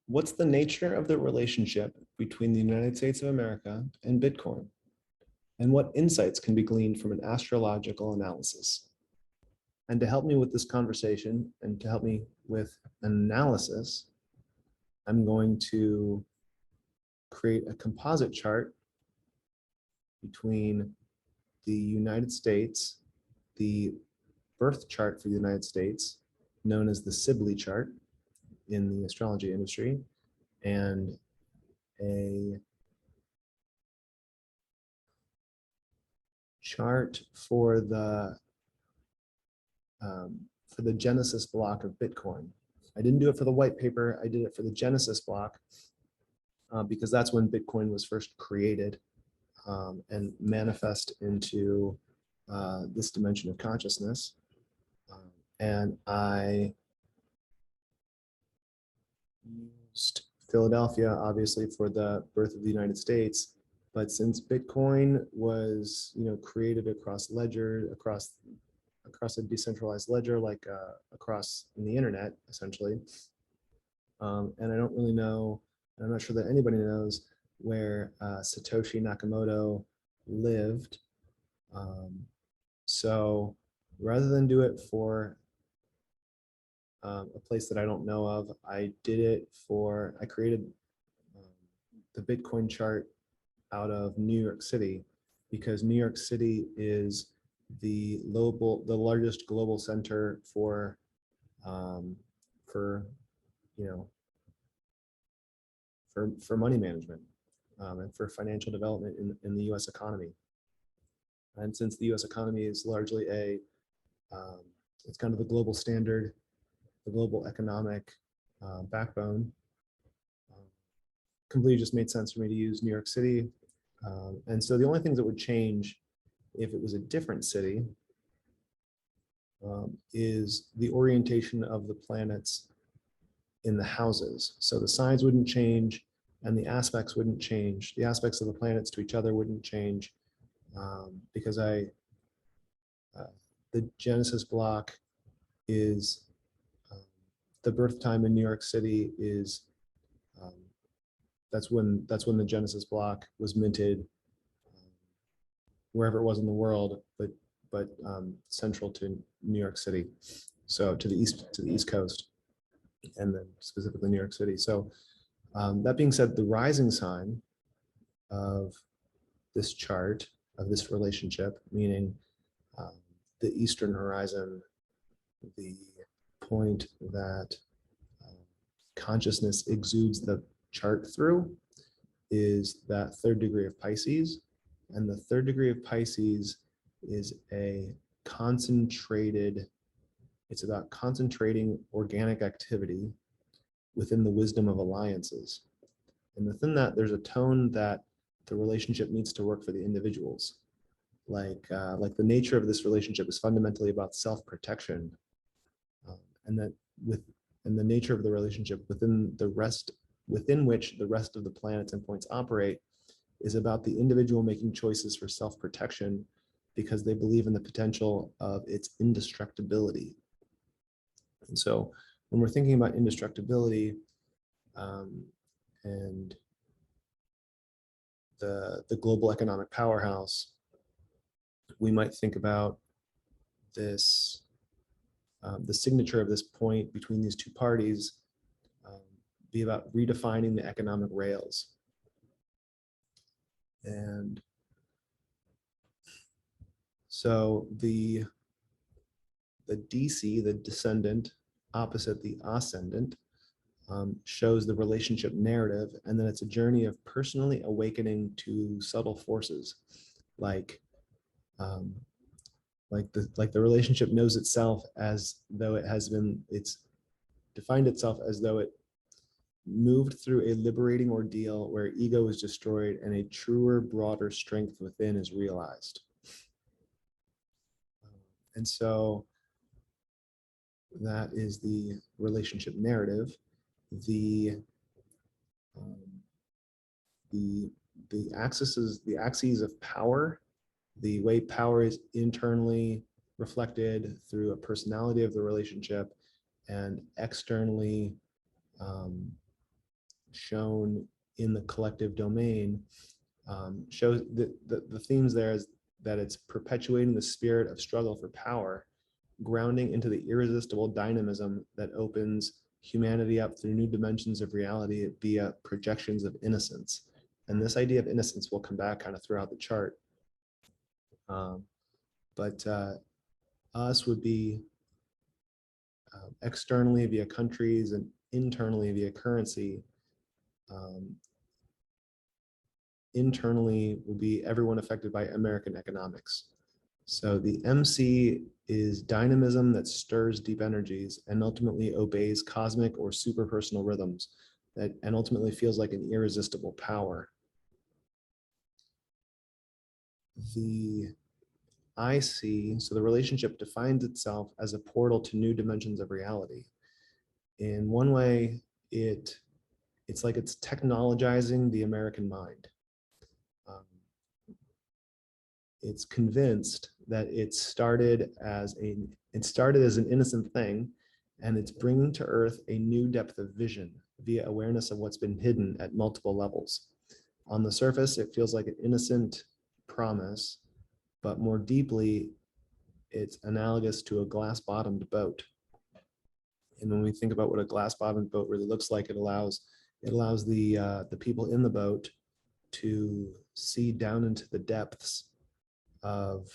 What's the nature of the relationship between the United States of America and Bitcoin? And what insights can be gleaned from an astrological analysis? And to help me with this conversation and to help me with an analysis, I'm going to create a composite chart between the United States, the birth chart for the United States, known as the Sibley chart in the astrology industry, and a chart for the Genesis block of Bitcoin. I didn't do it for the white paper. I did it for the Genesis block because that's when Bitcoin was first created and manifest into this dimension of consciousness. And I used Philadelphia, obviously, for the birth of the United States. But since Bitcoin was, created across ledger, across a decentralized ledger, like across in the internet, essentially. And I don't really know, I'm not sure that anybody knows where Satoshi Nakamoto lived. So rather than do it for a place that I don't know of, I created the Bitcoin chart out of New York City, because New York City is the largest global center for money management and for financial development in the U.S. economy. And since the U.S. economy is largely it's kind of the global standard, the global economic backbone, completely just made sense for me to use New York City. And so the only things that would change if it was a different city is the orientation of the planets in the houses. So the signs wouldn't change and the aspects wouldn't change. The aspects of the planets to each other wouldn't change because the Genesis block is the birth time in New York City is that's when the Genesis block was minted wherever it was in the world, but central to New York City, so to the East Coast, and then specifically New York City. So that being said, the rising sign of this chart, of this relationship, meaning the eastern horizon, the point that consciousness exudes the chart through, is that third degree of Pisces. And the third degree of Pisces is it's about concentrating organic activity within the wisdom of alliances. And within that, there's a tone that the relationship needs to work for the individuals. Like the nature of this relationship is fundamentally about self-protection, and the nature of the relationship within which the rest of the planets and points operate is about the individual making choices for self-protection because they believe in the potential of its indestructibility. And so when we're thinking about indestructibility and the global economic powerhouse, we might think about this, the signature of this point between these two parties be about redefining the economic rails. And so the DC, the descendant, opposite the ascendant, shows the relationship narrative, and then it's a journey of personally awakening to subtle forces, like the relationship knows itself as though it's defined itself as though it moved through a liberating ordeal where ego is destroyed and a truer, broader strength within is realized. And so that is the relationship narrative. The axes of power, the way power is internally reflected through a personality of the relationship and externally shown in the collective domain, shows that the themes there is that it's perpetuating the spirit of struggle for power, grounding into the irresistible dynamism that opens humanity up through new dimensions of reality via projections of innocence. And this idea of innocence will come back kind of throughout the chart. But us would be externally via countries and internally via currency. Internally will be everyone affected by American economics. So the MC is dynamism that stirs deep energies and ultimately obeys cosmic or superpersonal rhythms and ultimately feels like an irresistible power. The IC, so the relationship defines itself as a portal to new dimensions of reality. In one way, it's like it's technologizing the American mind. It's convinced that it started as an innocent thing, and it's bringing to Earth a new depth of vision via awareness of what's been hidden at multiple levels. On the surface, it feels like an innocent promise, but more deeply, it's analogous to a glass-bottomed boat. And when we think about what a glass-bottomed boat really looks like, it allows the people in the boat to see down into the depths of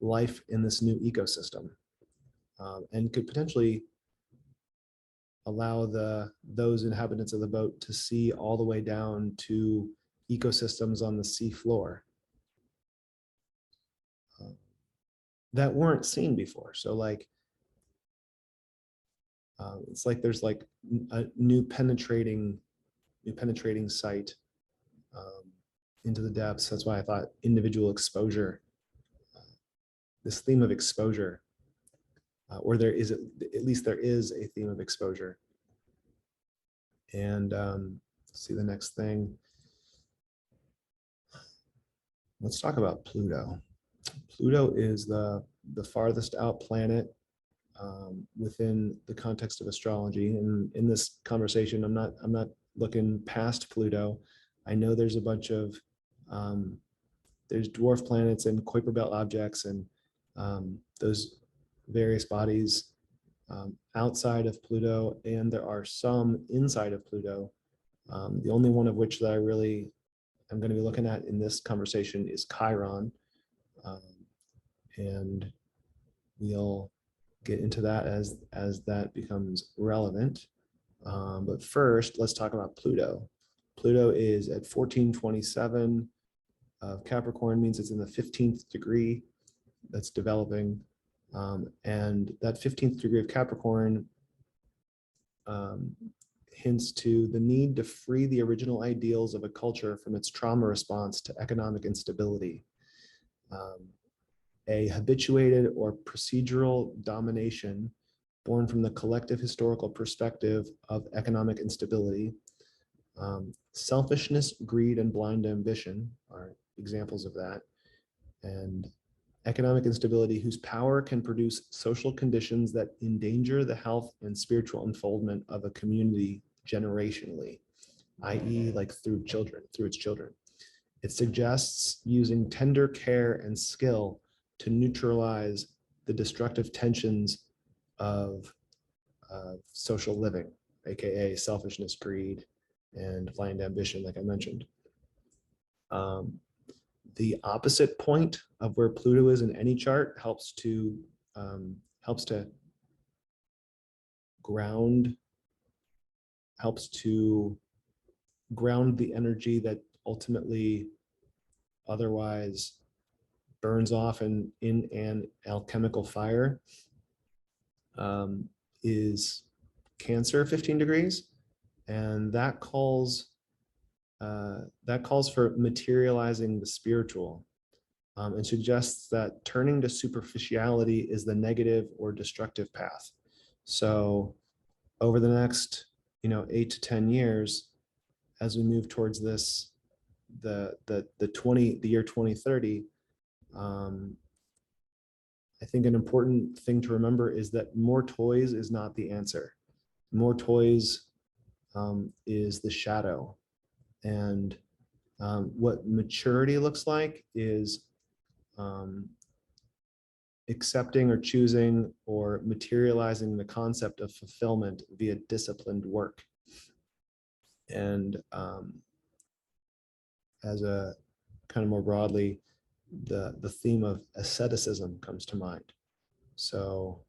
life in this new ecosystem, and could potentially allow those inhabitants of the boat to see all the way down to ecosystems on the sea floor that weren't seen before. So like, it's like there's like a new penetrating sight into the depths. That's why I thought individual exposure, this theme of exposure, or there is at least there is a theme of exposure. And see the next thing. Let's talk about Pluto. Pluto is the farthest out planet within the context of astrology. And in this conversation, I'm not looking past Pluto. I know there's a bunch of there's dwarf planets and Kuiper Belt objects and those various bodies outside of Pluto, and there are some inside of Pluto. The only one of which that I really am going to be looking at in this conversation is Chiron, and we'll get into that as that becomes relevant. But first, let's talk about Pluto. Pluto is at 1427 of Capricorn, means it's in the 15th degree that's developing. And that 15th degree of Capricorn hints to the need to free the original ideals of a culture from its trauma response to economic instability. A habituated or procedural domination born from the collective historical perspective of economic instability. Selfishness, greed, and blind ambition are examples of that. And economic instability whose power can produce social conditions that endanger the health and spiritual unfoldment of a community generationally, i.e. like through its children. It suggests using tender care and skill to neutralize the destructive tensions of social living, aka selfishness, greed, and blind ambition, like I mentioned. The opposite point of where Pluto is in any chart helps to ground the energy that ultimately otherwise burns off in an alchemical fire. Is Cancer, 15 degrees, and that calls for materializing the spiritual, and suggests that turning to superficiality is the negative or destructive path. So over the next 8 to 10 years, as we move towards this, the year 2030, I think an important thing to remember is that more toys is not the answer. More toys is the shadow. And what maturity looks like is accepting or choosing or materializing the concept of fulfillment via disciplined work. And as a kind of more broadly, the theme of asceticism comes to mind. So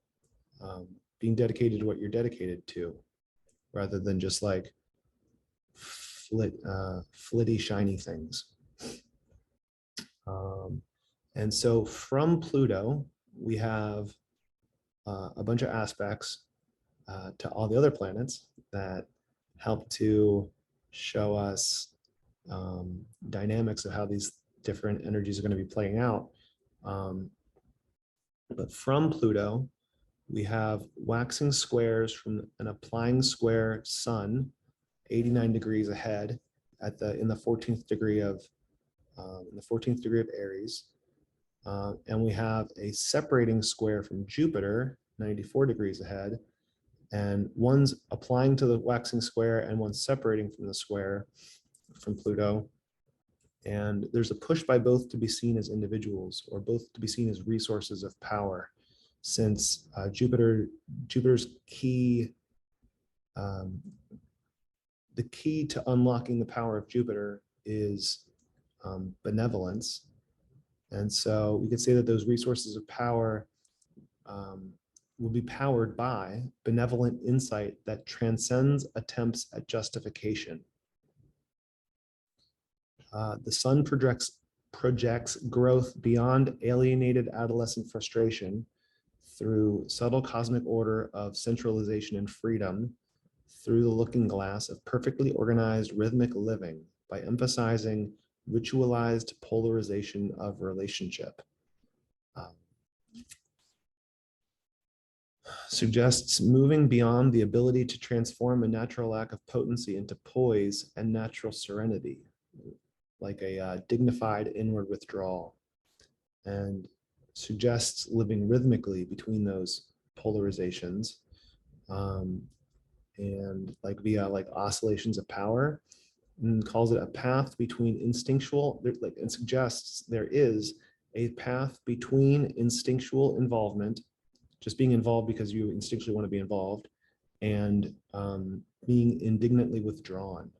being dedicated to what you're dedicated to, rather than just like flitty, shiny things. And so from Pluto, we have a bunch of aspects to all the other planets that help to show us dynamics of how these different energies are going to be playing out. But from Pluto, we have waxing squares from an applying square sun, 89 degrees ahead in the 14th degree of Aries. And we have a separating square from Jupiter, 94 degrees ahead, and one's applying to the waxing square and one's separating from the square from Pluto. And there's a push by both to be seen as individuals, or both to be seen as resources of power, since Jupiter's key, the key to unlocking the power of Jupiter is benevolence. And so we could say that those resources of power will be powered by benevolent insight that transcends attempts at justification. The sun projects growth beyond alienated adolescent frustration through subtle cosmic order of centralization and freedom through the looking glass of perfectly organized rhythmic living by emphasizing ritualized polarization of relationship. Suggests moving beyond the ability to transform a natural lack of potency into poise and natural serenity, like a dignified inward withdrawal, and suggests living rhythmically between those polarizations, and like via like oscillations of power, and calls it a path between instinctual, and suggests there is a path between instinctual involvement, just being involved because you instinctually want to be involved, and being indignantly withdrawn.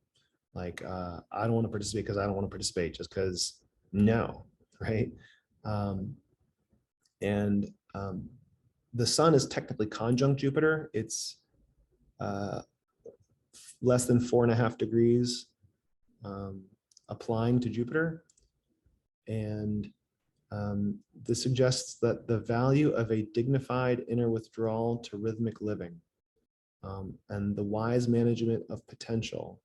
Like, I don't want to participate because I don't want to participate, just because no, right? The sun is technically conjunct Jupiter. It's less than 4.5 degrees applying to Jupiter. And this suggests that the value of a dignified inner withdrawal to rhythmic living, and the wise management of potential,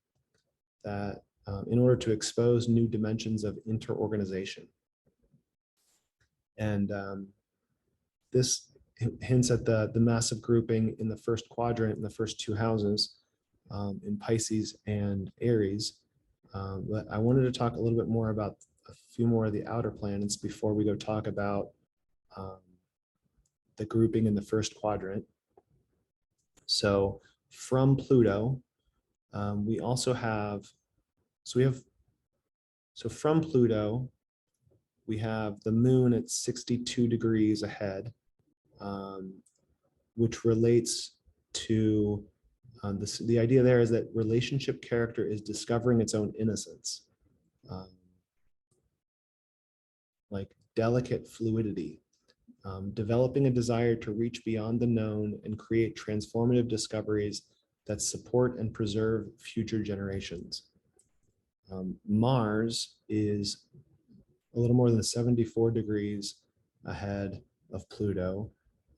that in order to expose new dimensions of interorganization. And this hints at the massive grouping in the first quadrant in the first two houses in Pisces and Aries. But I wanted to talk a little bit more about a few more of the outer planets before we go talk about the grouping in the first quadrant. So from Pluto, we also have, from Pluto, we have the moon at 62 degrees ahead, which relates to the idea there is that relationship character is discovering its own innocence, like delicate fluidity, developing a desire to reach beyond the known and create transformative discoveries that support and preserve future generations. Mars is a little more than 74 degrees ahead of Pluto,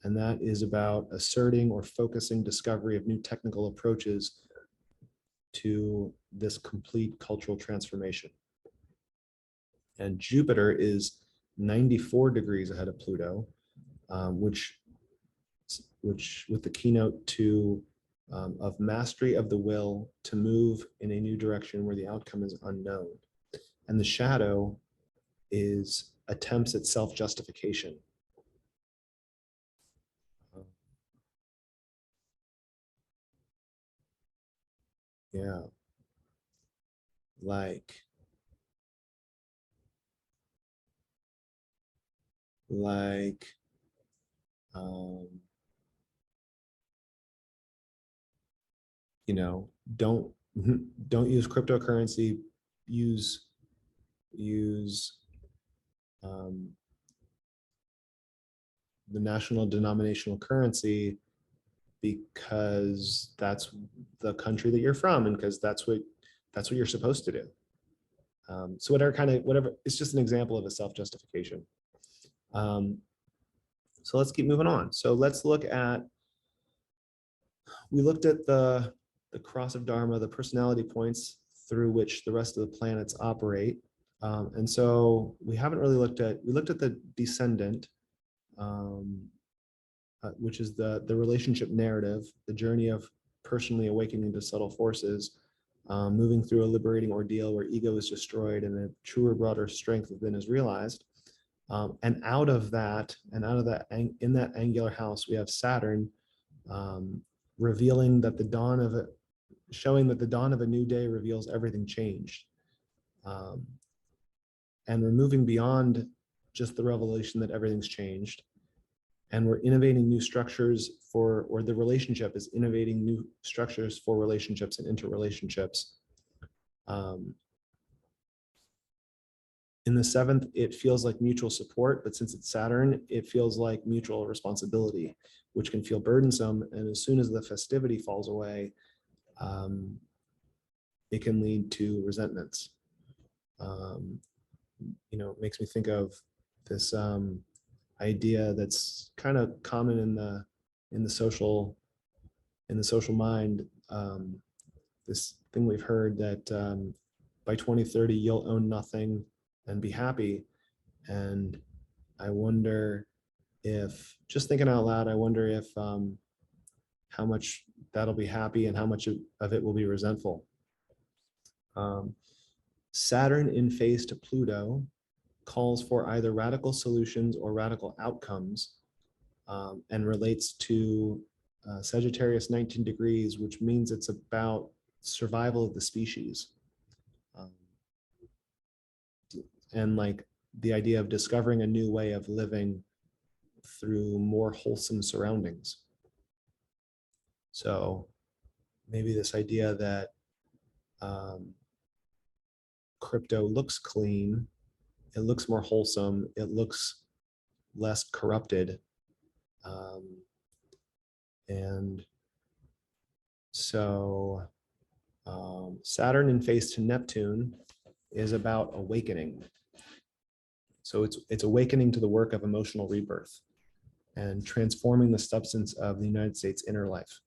and that is about asserting or focusing discovery of new technical approaches to this complete cultural transformation. And Jupiter is 94 degrees ahead of Pluto, which with the keynote to of mastery of the will to move in a new direction where the outcome is unknown. And the shadow is attempts at self-justification. Yeah. Like, like, um, you know, don't don't use cryptocurrency. Use use um, the national denominational currency because that's the country that you're from and because that's what you're supposed to do. So whatever, it's just an example of a self-justification. Um, so let's keep moving on. So let's look at, we looked at the cross of Dharma, the personality points through which the rest of the planets operate. And so we haven't really we looked at the descendant, um, which is the relationship narrative, the journey of personally awakening to subtle forces, moving through a liberating ordeal where ego is destroyed and a truer, broader strength within is realized. And out of that, in that angular house, we have Saturn, um, revealing that the dawn of it, showing that the dawn of a new day reveals everything changed. Um, and we're moving beyond just the revelation that everything's changed. And we're innovating new structures or the relationship is innovating new structures for relationships and interrelationships. Um, in the seventh, it feels like mutual support, but since it's Saturn, it feels like mutual responsibility, which can feel burdensome. And as soon as the festivity falls away, um, it can lead to resentments. Um, it makes me think of this idea that's kind of common in the social mind. This thing we've heard that by 2030 you'll own nothing and be happy. And I wonder if, just thinking out loud, I wonder if how much that'll be happy and how much of it will be resentful. Um, Saturn in phase to Pluto calls for either radical solutions or radical outcomes, and relates to Sagittarius 19 degrees, which means it's about survival of the species. Um, and like the idea of discovering a new way of living through more wholesome surroundings. So maybe this idea that um, crypto looks clean, it looks more wholesome, it looks less corrupted. Um, and so Saturn in phase to Neptune is about awakening. So it's awakening to the work of emotional rebirth and transforming the substance of the United States inner life.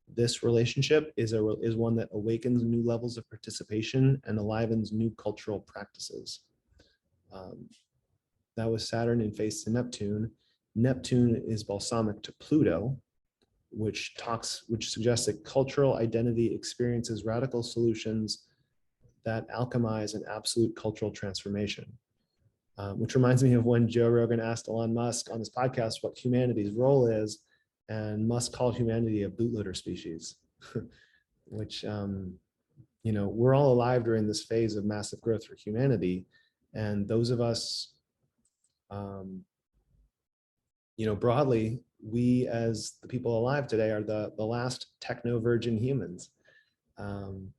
This relationship is one that awakens new levels of participation and enlivens new cultural practices. Um, that was Saturn in phase to Neptune. Neptune is balsamic to Pluto, which suggests that cultural identity experiences radical solutions that alchemize an absolute cultural transformation. Which reminds me of when Joe Rogan asked Elon Musk on his podcast what humanity's role is, and Musk called humanity a bootloader species, which, we're all alive during this phase of massive growth for humanity. And those of us, broadly, we as the people alive today are the last techno-virgin humans. And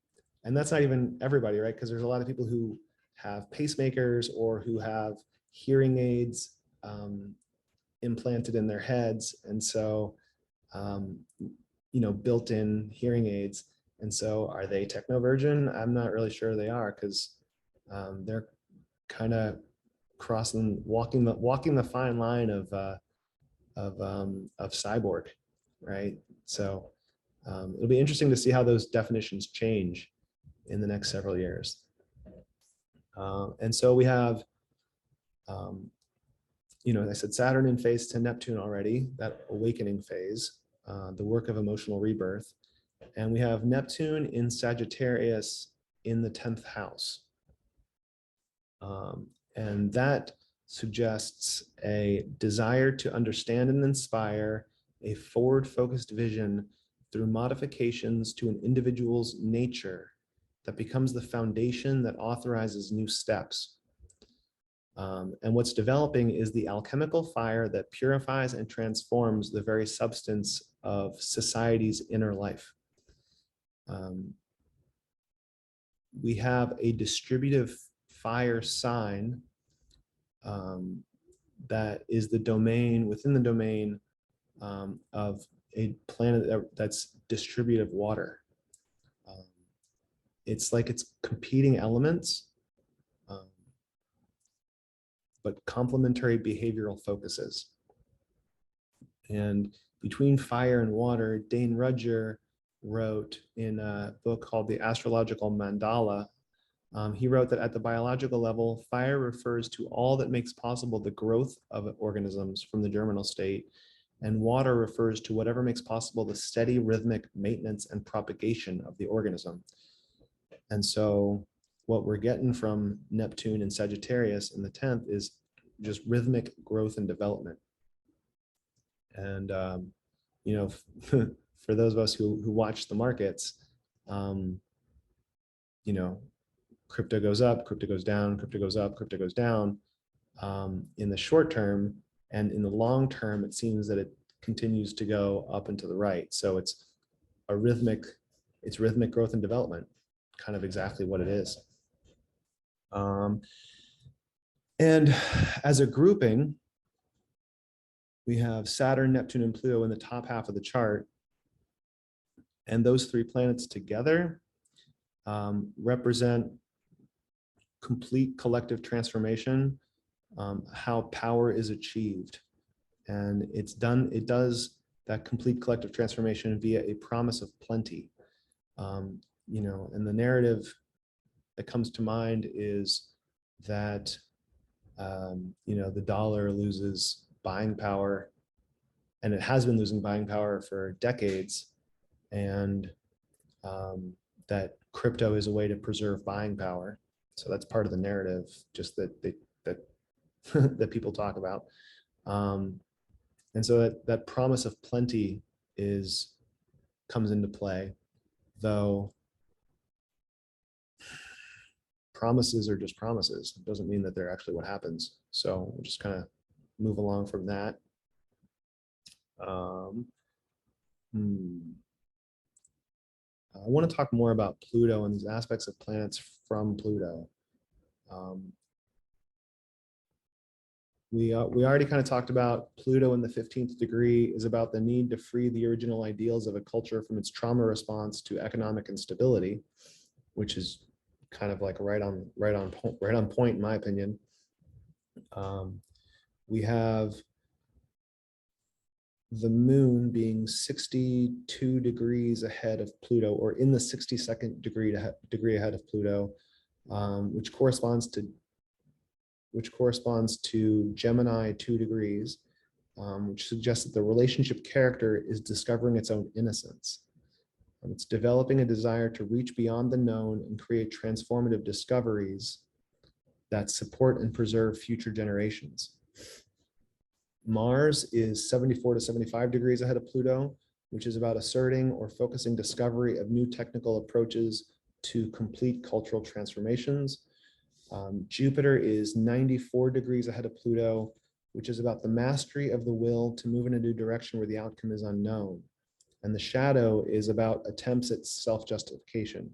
that's not even everybody, right? Because there's a lot of people who have pacemakers or who have hearing aids implanted in their heads. And so, built-in hearing aids. And so are they techno-virgin? I'm not really sure they are, because they're kind of walking the fine line of cyborg, right? So it'll be interesting to see how those definitions change in the next several years. And so we have, I said Saturn in phase to Neptune already, that awakening phase, the work of emotional rebirth. And we have Neptune in Sagittarius in the 10th house. And that suggests a desire to understand and inspire, a forward-focused vision through modifications to an individual's nature that becomes the foundation that authorizes new steps. And what's developing is the alchemical fire that purifies and transforms the very substance of society's inner life. We have a distributive fire sign that is the domain, within the domain of a planet that's distributive water. It's like it's competing elements, but complementary behavioral focuses. And between fire and water, Dane Rudger wrote in a book called The Astrological Mandala, he wrote that at the biological level, fire refers to all that makes possible the growth of organisms from the germinal state, and water refers to whatever makes possible the steady rhythmic maintenance and propagation of the organism. And so what we're getting from Neptune and Sagittarius in the 10th is just rhythmic growth and development. And, you know, for those of us who watch the markets, you know, crypto goes up, crypto goes down, crypto goes up, crypto goes down in the short term. And in the long term, it seems that it continues to go up and to the right. So it's rhythmic growth and development, kind of exactly what it is. And as a grouping, we have Saturn, Neptune, and Pluto in the top half of the chart. And those three planets together represent complete collective transformation, how power is achieved. And it does that complete collective transformation via a promise of plenty. You know, and the narrative that comes to mind is that, you know, the dollar loses buying power, and it has been losing buying power for decades, and that crypto is a way to preserve buying power. So that's part of the narrative, just that that people talk about. And so that promise of plenty comes into play, though promises are just promises. It doesn't mean that they're actually what happens. So we'll just kind of move along from that. I want to talk more about Pluto and these aspects of planets from Pluto. We already kind of talked about Pluto in the 15th degree is about the need to free the original ideals of a culture from its trauma response to economic instability, which is kind of like right on point in my opinion. We have the moon being 62 degrees ahead of Pluto, or in the 62nd degree ahead of Pluto, which corresponds to Gemini 2 degrees, which suggests that the relationship character is discovering its own innocence. It's developing a desire to reach beyond the known and create transformative discoveries that support and preserve future generations. Mars is 74 to 75 degrees ahead of Pluto, which is about asserting or focusing discovery of new technical approaches to complete cultural transformations. Jupiter is 94 degrees ahead of Pluto, which is about the mastery of the will to move in a new direction where the outcome is unknown. And the shadow is about attempts at self-justification.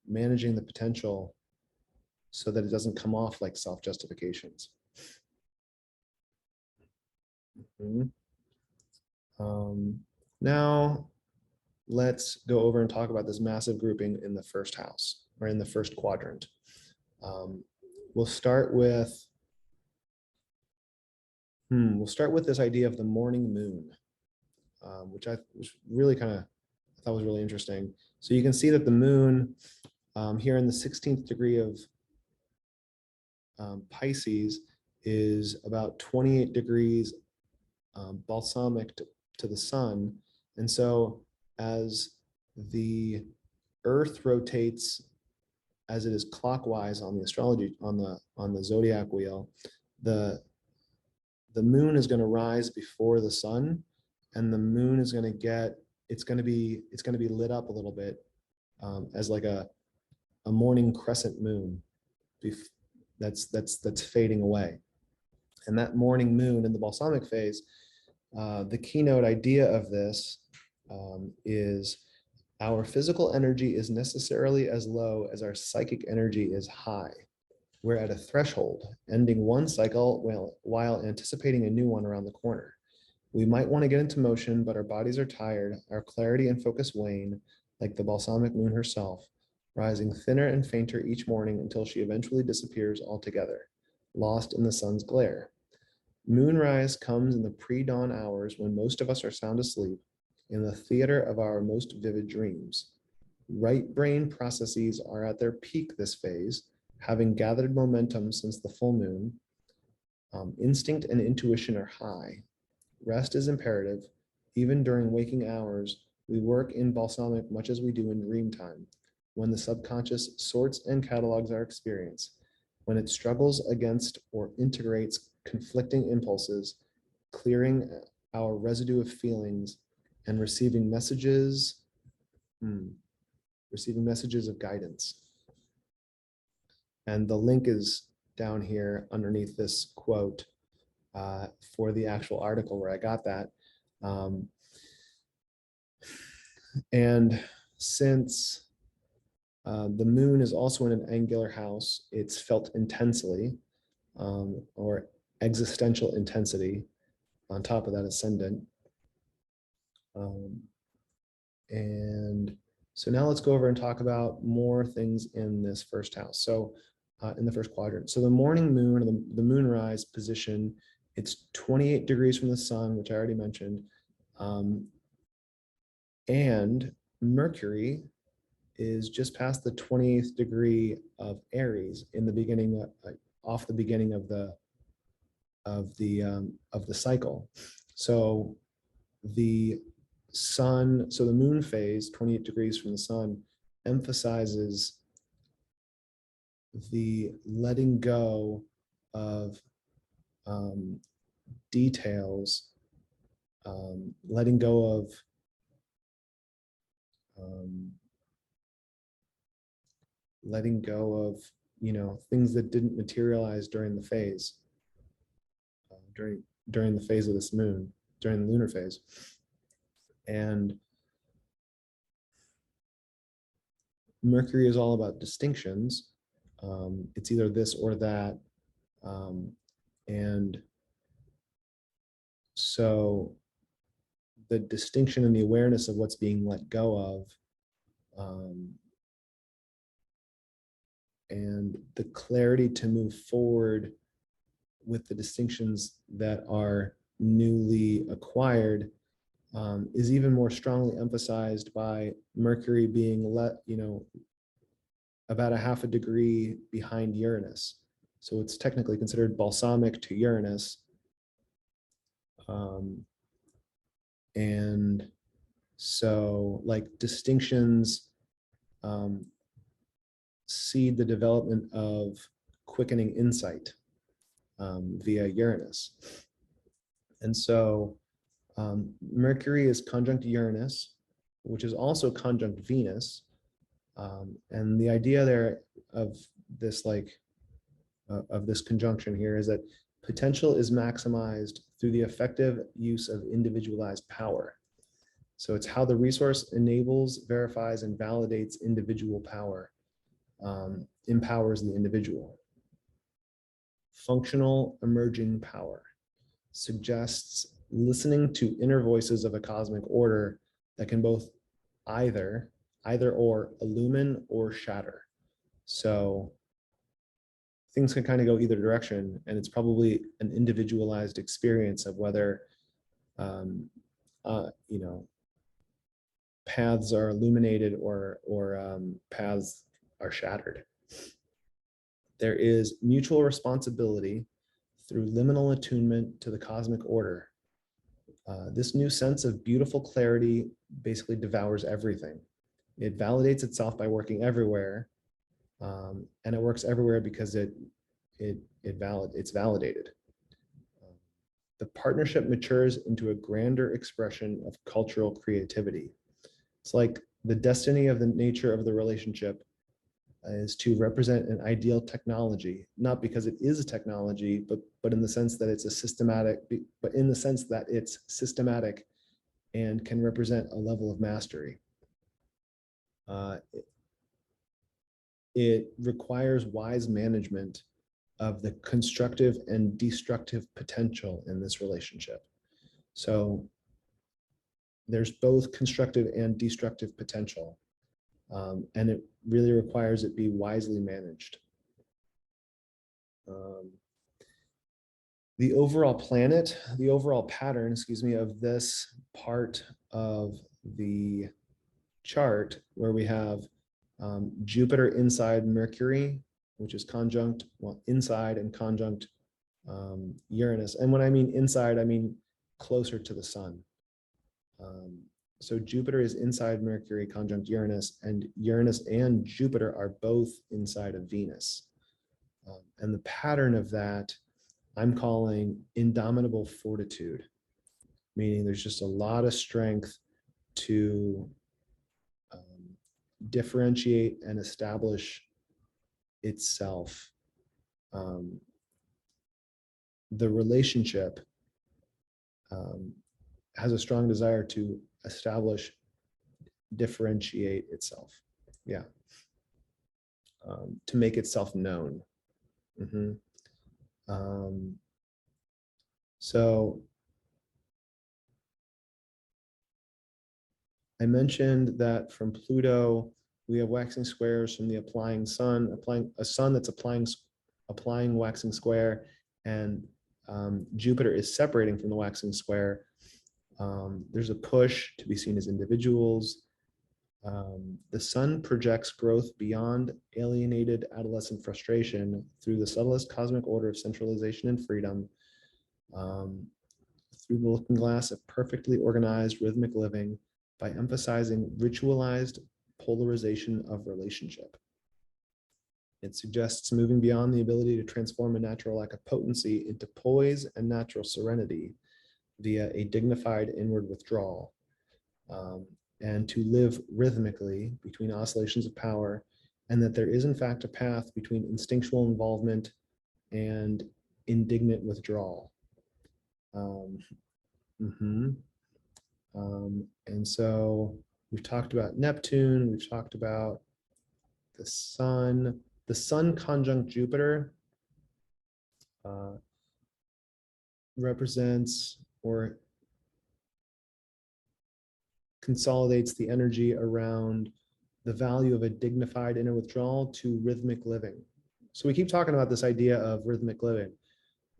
Managing the potential so that it doesn't come off like self-justifications. Now, let's go over and talk about this massive grouping in the first house, or in the first quadrant. We'll start with this idea of the morning moon, which I thought was really interesting. So you can see that the moon here in the 16th degree of Pisces is about 28 degrees balsamic to the sun. And so as the Earth rotates as it is clockwise on the astrology, on the zodiac wheel, the the moon is going to rise before the sun, and the moon is going to it's going to be lit up a little bit as like a morning crescent moon that's fading away. And that morning moon in the balsamic phase, the keynote idea of this is our physical energy is necessarily as low as our psychic energy is high. We're at a threshold, ending one cycle while anticipating a new one around the corner. We might want to get into motion, but our bodies are tired, our clarity and focus wane, like the balsamic moon herself, rising thinner and fainter each morning until she eventually disappears altogether, lost in the sun's glare. Moonrise comes in the pre-dawn hours when most of us are sound asleep, in the theater of our most vivid dreams. Right brain processes are at their peak this phase, having gathered momentum since the full moon. Instinct and intuition are high. Rest is imperative. Even during waking hours, we work in balsamic much as we do in dream time, when the subconscious sorts and catalogs our experience, when it struggles against or integrates conflicting impulses, clearing our residue of feelings and receiving messages of guidance. And the link is down here underneath this quote for the actual article where I got that. And since the moon is also in an angular house, it's felt intensely, or existential intensity on top of that ascendant. And so now let's go over and talk about more things in this first house. So in the first quadrant. So the morning moon, or the moonrise position, it's 28 degrees from the sun, which I already mentioned. And Mercury is just past the 28th degree of Aries in the beginning, off the beginning of the cycle. So the sun, so the moon phase, 28 degrees from the sun, emphasizes the letting go of details, letting go of things that didn't materialize during the phase, during the phase of this moon, during the lunar phase. And Mercury is all about distinctions. It's either this or that. And so the distinction and the awareness of what's being let go of, and the clarity to move forward with the distinctions that are newly acquired, is even more strongly emphasized by Mercury being about a half a degree behind Uranus. So it's technically considered balsamic to Uranus. And so like distinctions seed the development of quickening insight via Uranus. And so Mercury is conjunct Uranus, which is also conjunct Venus. And the idea there of this conjunction here is that potential is maximized through the effective use of individualized power. So it's how the resource enables, verifies, and validates individual power, empowers the individual. Functional emerging power suggests listening to inner voices of a cosmic order that can both either or illumine or shatter. So things can kind of go either direction, and it's probably an individualized experience of whether paths are illuminated or paths are shattered. There is mutual responsibility through liminal attunement to the cosmic order. This new sense of beautiful clarity basically devours everything. It validates itself by working everywhere, and it works everywhere because it's validated. the partnership matures into a grander expression of cultural creativity. It's like the destiny of the nature of the relationship is to represent an ideal technology, not because it is a technology, but in the sense that it's systematic and can represent a level of mastery. It requires wise management of the constructive and destructive potential in this relationship. So there's both constructive and destructive potential, and it really requires it be wisely managed. The overall pattern, of this part of the chart, where we have Jupiter inside Mercury, which is conjunct, inside and conjunct Uranus. And when I mean inside, I mean closer to the sun. So Jupiter is inside Mercury conjunct Uranus, and Uranus and Jupiter are both inside of Venus. And the pattern of that I'm calling indomitable fortitude, meaning there's just a lot of strength to differentiate and establish itself. The relationship has a strong desire to differentiate itself. Yeah. To make itself known. So I mentioned that from Pluto, we have waxing squares from the applying sun, a sun that's applying waxing square, and Jupiter is separating from the waxing square. There's a push to be seen as individuals. The sun projects growth beyond alienated adolescent frustration through the subtlest cosmic order of centralization and freedom, through the looking glass of perfectly organized rhythmic living, by emphasizing ritualized polarization of relationship. It suggests moving beyond the ability to transform a natural lack of potency into poise and natural serenity via a dignified inward withdrawal, and to live rhythmically between oscillations of power, and that there is in fact a path between instinctual involvement and indignant withdrawal. And so we've talked about Neptune, we've talked about the sun conjunct Jupiter represents or consolidates the energy around the value of a dignified inner withdrawal to rhythmic living. So we keep talking about this idea of rhythmic living,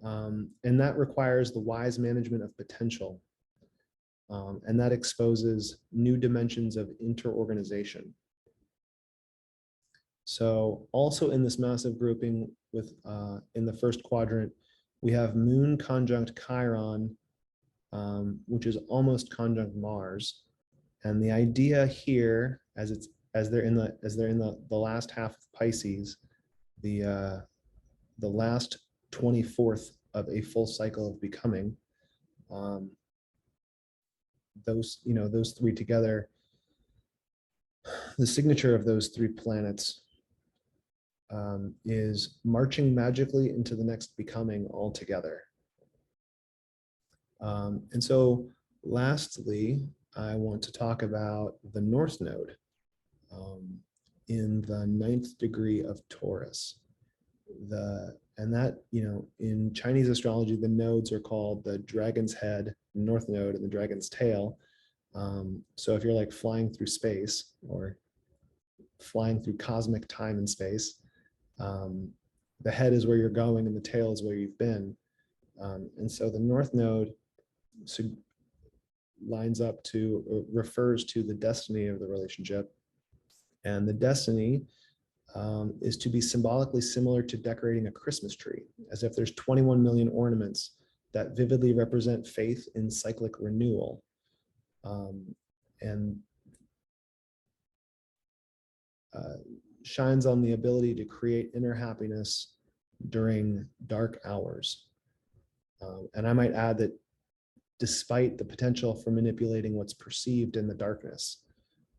and that requires the wise management of potential. And that exposes new dimensions of interorganization. So also in this massive grouping with in the first quadrant, we have Moon conjunct Chiron, which is almost conjunct Mars. And the idea here, as they're in the last half of Pisces, the last 24th of a full cycle of becoming, those three together, the signature of those three planets is marching magically into the next becoming all together. And so lastly, I want to talk about the North Node in the 9th degree of Taurus. In Chinese astrology, the nodes are called the dragon's head, North Node, and the dragon's tail. So if you're like flying through space or flying through cosmic time and space, the head is where you're going and the tail is where you've been. And so the North Node refers to the destiny of the relationship. And the destiny is to be symbolically similar to decorating a Christmas tree, as if there's 21 million ornaments that vividly represent faith in cyclic renewal. And shines on the ability to create inner happiness during dark hours. And I might add that despite the potential for manipulating what's perceived in the darkness,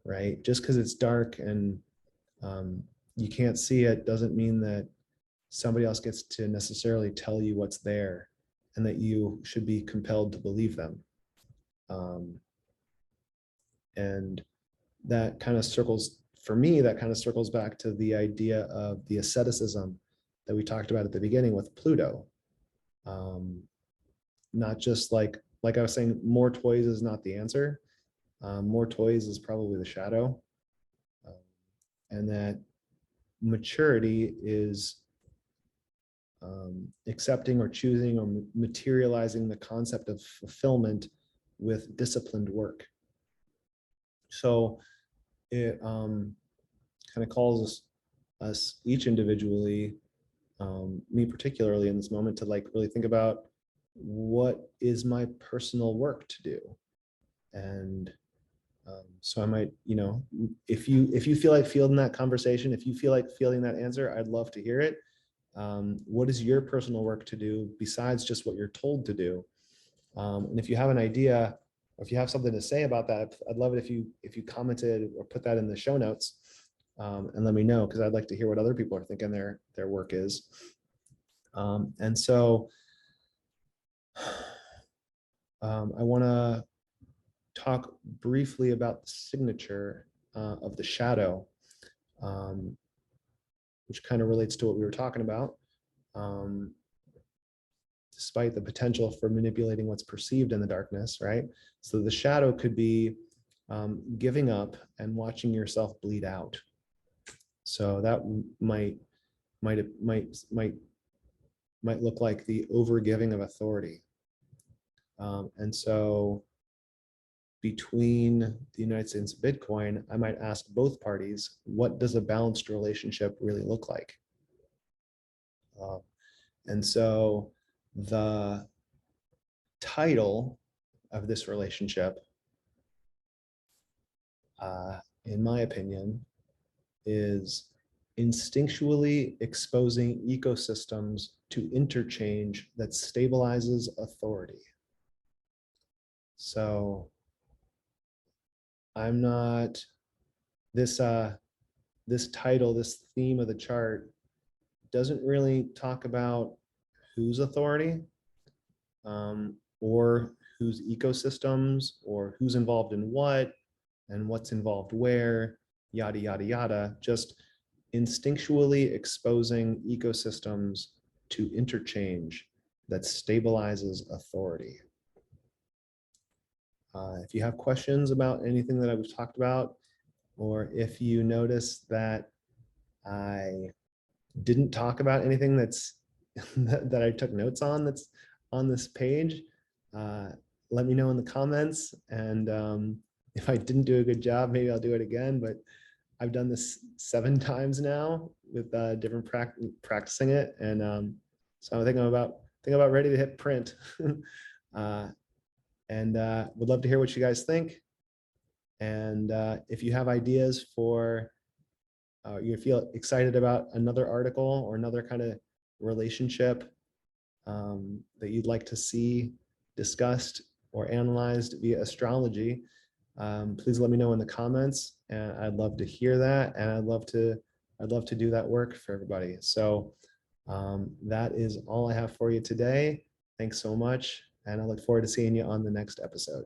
right? Just because it's dark and you can't see it doesn't mean that somebody else gets to necessarily tell you what's there and that you should be compelled to believe them. And that kind of circles, for me, that kind of circles back to the idea of the asceticism that we talked about at the beginning with Pluto. Not just like I was saying, more toys is not the answer. More toys is probably the shadow. And that maturity is accepting or choosing or materializing the concept of fulfillment with disciplined work. So it kind of calls us each individually, me particularly in this moment, to like really think about what is my personal work to do. And so I might, if you feel like fielding that conversation, if you feel like fielding that answer, I'd love to hear it. What is your personal work to do besides just what you're told to do? And if you have an idea, or if you have something to say about that, I'd love it if you commented or put that in the show notes, and let me know, because I'd like to hear what other people are thinking their work is. And so I want to talk briefly about the signature of the shadow, which kind of relates to what we were talking about. Despite the potential for manipulating what's perceived in the darkness, right? So the shadow could be giving up and watching yourself bleed out. So that might look like the overgiving of authority. And so between the United States and Bitcoin, I might ask both parties, what does a balanced relationship really look like? And so the title of this relationship, in my opinion, is instinctually exposing ecosystems to interchange that stabilizes authority. So I'm not, this title, this theme of the chart doesn't really talk about whose authority, or whose ecosystems, or who's involved in what, and what's involved where, yada, yada, yada, just instinctually exposing ecosystems to interchange that stabilizes authority. If you have questions about anything that I've talked about, or if you notice that I didn't talk about anything that's that I took notes on that's on this page, let me know in the comments. And if I didn't do a good job, maybe I'll do it again. But I've done this 7 times now with different practicing it, and so I think I'm about ready to hit print. And would love to hear what you guys think. And if you have ideas for, you feel excited about another article or another kind of relationship that you'd like to see discussed or analyzed via astrology, please let me know in the comments, and I'd love to hear that, and I'd love to do that work for everybody. So that is all I have for you today. Thanks so much, and I look forward to seeing you on the next episode.